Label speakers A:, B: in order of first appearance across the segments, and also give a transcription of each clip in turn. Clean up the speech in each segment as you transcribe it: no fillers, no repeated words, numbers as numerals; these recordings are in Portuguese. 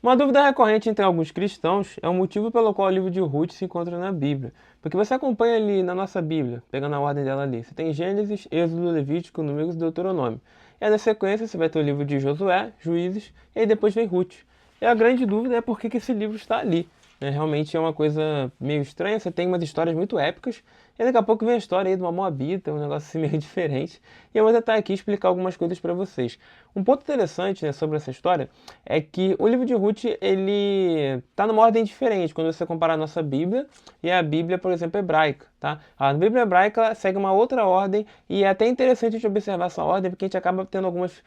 A: Uma dúvida recorrente entre alguns cristãos é o motivo pelo qual o livro de Ruth se encontra na Bíblia. Porque você acompanha ali na nossa Bíblia, pegando a ordem dela ali. Você tem Gênesis, Êxodo, Levítico, Números e Deuteronômio. E aí na sequência você vai ter o livro de Josué, Juízes, e aí depois vem Ruth. E a grande dúvida é por que esse livro está ali. Realmente é uma coisa meio estranha, você tem umas histórias muito épicas, e daqui a pouco vem a história aí de uma Moabita, um negócio assim meio diferente. E eu vou tentar aqui explicar algumas coisas para vocês. Um ponto interessante, né, sobre essa história é que o livro de Ruth, ele tá numa ordem diferente quando você comparar a nossa Bíblia e a Bíblia, por exemplo, hebraica, tá? A Bíblia hebraica ela segue uma outra ordem e é até interessante a gente observar essa ordem porque a gente acaba tendo algumas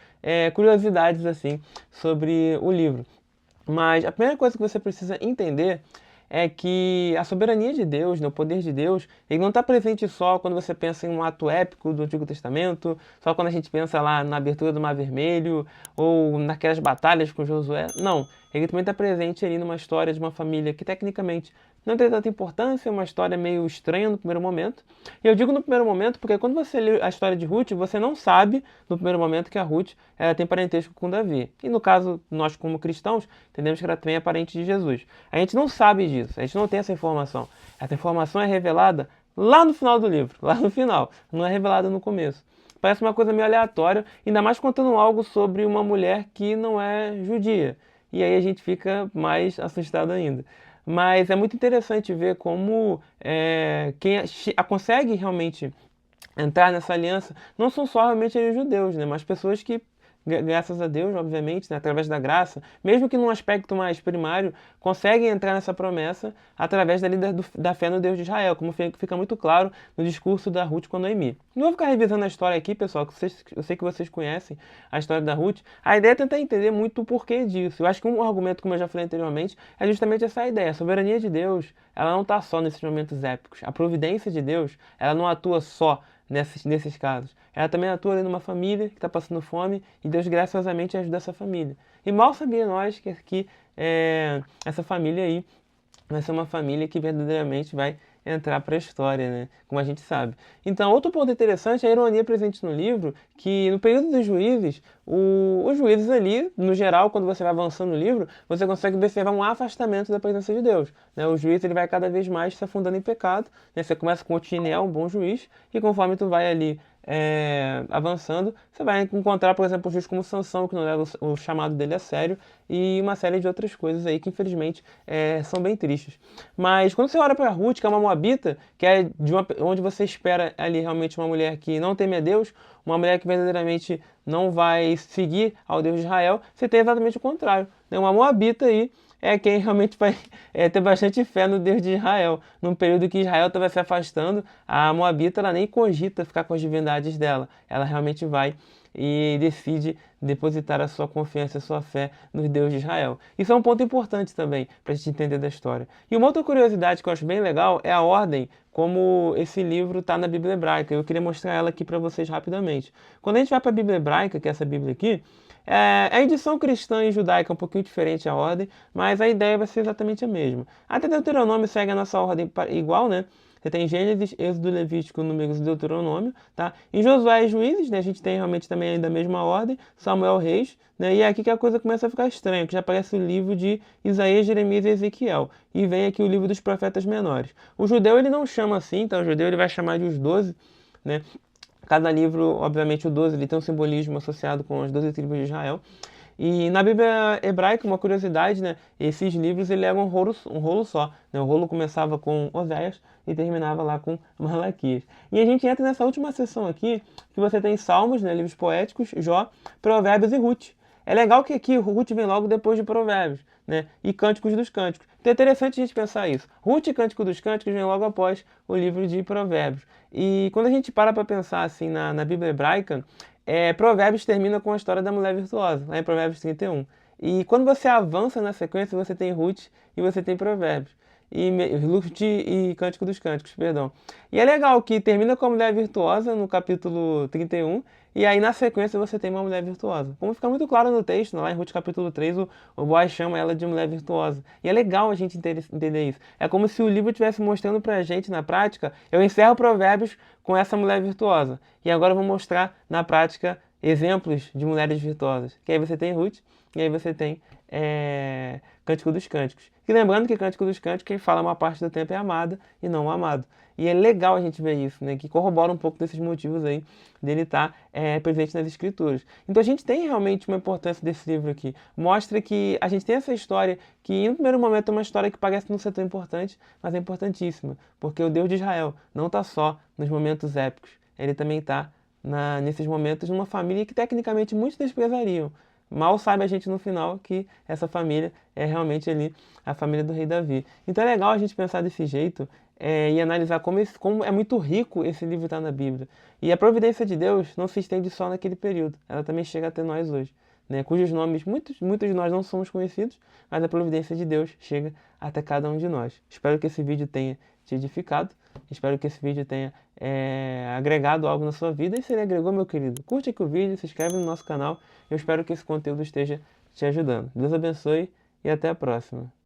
A: curiosidades assim sobre o livro. Mas a primeira coisa que você precisa entender é que a soberania de Deus, né, o poder de Deus, ele não está presente só quando você pensa em um ato épico do Antigo Testamento, só quando a gente pensa lá na abertura do Mar Vermelho ou naquelas batalhas com Josué. Não, ele também está presente ali numa história de uma família que tecnicamente não tem tanta importância, é uma história meio estranha no primeiro momento. E eu digo no primeiro momento porque quando você lê a história de Ruth, você não sabe no primeiro momento que a Ruth ela tem parentesco com Davi. E no caso, nós como cristãos, entendemos que ela também é parente de Jesus. A gente não sabe disso, a gente não tem essa informação. Essa informação é revelada lá no final do livro, lá no final, não é revelada no começo. Parece uma coisa meio aleatória, ainda mais contando algo sobre uma mulher que não é judia. E aí a gente fica mais assustado ainda. Mas é muito interessante ver como quem consegue realmente entrar nessa aliança não são só realmente os judeus, né, mas pessoas que, graças a Deus, obviamente, né, através da graça, mesmo que num aspecto mais primário, conseguem entrar nessa promessa através da fé no Deus de Israel, como fica muito claro no discurso da Ruth com Noemi. Não vou ficar revisando a história aqui, pessoal, que eu sei que vocês conhecem a história da Ruth. A ideia é tentar entender muito o porquê disso. Eu acho que um argumento, como eu já falei anteriormente, é justamente essa ideia. A soberania de Deus, ela não está só nesses momentos épicos. A providência de Deus, ela não atua só nesses casos. Ela também atua ali numa família que está passando fome e Deus graciosamente ajuda essa família. E mal sabia nós que essa família aí vai ser uma família que verdadeiramente vai entrar para a história, né? Como a gente sabe. Então, outro ponto interessante é a ironia presente no livro, que no período dos juízes, os juízes ali, no geral, quando você vai avançando no livro, você consegue observar um afastamento da presença de Deus, né? O juiz ele vai cada vez mais se afundando em pecado, né? Você começa com Otiniel, um bom juiz, e conforme tu vai ali avançando, você vai encontrar, por exemplo, um juiz como Sansão, que não leva o chamado dele a sério, e uma série de outras coisas aí que, infelizmente, são bem tristes. Mas quando você olha para Ruth, que é uma moabita, que é onde você espera ali realmente uma mulher que não teme a Deus, uma mulher que verdadeiramente não vai seguir ao Deus de Israel, você tem exatamente o contrário, né? Uma moabita aí é quem realmente vai ter bastante fé no Deus de Israel. Num período que Israel estava se afastando, a Moabita ela nem cogita ficar com as divindades dela. Ela realmente vai e decide depositar a sua confiança, a sua fé no Deus de Israel. Isso é um ponto importante também para a gente entender da história. E uma outra curiosidade que eu acho bem legal é a ordem como esse livro está na Bíblia Hebraica. Eu queria mostrar ela aqui para vocês rapidamente. Quando a gente vai para a Bíblia Hebraica, que é essa Bíblia aqui, a edição cristã e judaica é um pouquinho diferente a ordem, mas a ideia vai ser exatamente a mesma. Até Deuteronômio segue a nossa ordem igual, né? Você tem Gênesis, Êxodo, Levítico, Números e Deuteronômio, tá? Em Josué e Juízes, né, a gente tem realmente também ainda a mesma ordem, Samuel, Reis, né? E é aqui que a coisa começa a ficar estranha, que já aparece o livro de Isaías, Jeremias e Ezequiel. E vem aqui o livro dos profetas menores. O judeu ele não chama assim, então o judeu ele vai chamar de os 12, né? Cada livro, obviamente, o 12 ele tem um simbolismo associado com as 12 tribos de Israel. E na Bíblia hebraica, uma curiosidade, né? Esses livros ele eram um rolo só. Né? O rolo começava com Oséias e terminava lá com Malaquias. E a gente entra nessa última seção aqui, que você tem Salmos, né? Livros poéticos, Jó, Provérbios e Ruth. É legal que aqui Ruth vem logo depois de Provérbios, né? E Cânticos dos Cânticos. Então é interessante a gente pensar isso. Ruth e Cântico dos Cânticos vem logo após o livro de Provérbios. E quando a gente para pensar assim na Bíblia hebraica, Provérbios termina com a história da mulher virtuosa, lá em Provérbios 31. E quando você avança na sequência, você tem Ruth e você tem Provérbios. Ruth e Cântico dos Cânticos, perdão. E é legal que termina com a mulher virtuosa no capítulo 31, e aí na sequência você tem uma mulher virtuosa. Como fica muito claro no texto, lá em Ruth capítulo 3, o Boaz chama ela de mulher virtuosa. E é legal a gente entender isso. É como se o livro estivesse mostrando pra gente na prática, eu encerro Provérbios com essa mulher virtuosa. E agora eu vou mostrar na prática exemplos de mulheres virtuosas. Que aí você tem Ruth, e aí você tem Cântico dos Cânticos. E lembrando que Cântico dos Cânticos, quem fala uma parte do tempo é amada e não o amado. E é legal a gente ver isso, né? Que corrobora um pouco desses motivos aí dele estar presente nas Escrituras. Então a gente tem realmente uma importância desse livro aqui. Mostra que a gente tem essa história que, no primeiro momento, é uma história que parece não ser tão importante, mas é importantíssima. Porque o Deus de Israel não está só nos momentos épicos. Ele também está nesses momentos numa família que tecnicamente muitos desprezariam. Mal sabe a gente no final que essa família é realmente ali a família do rei Davi. Então é legal a gente pensar desse jeito e analisar como é muito rico esse livro está na Bíblia. E a providência de Deus não se estende só naquele período, ela também chega até nós hoje, né? Cujos nomes muitos de nós não somos conhecidos, mas a providência de Deus chega até cada um de nós. Espero que esse vídeo tenha te edificado, espero que esse vídeo tenha agregado algo na sua vida. E se ele agregou, meu querido, curte aqui o vídeo, se inscreve no nosso canal. Eu espero que esse conteúdo esteja te ajudando. Deus abençoe e até a próxima.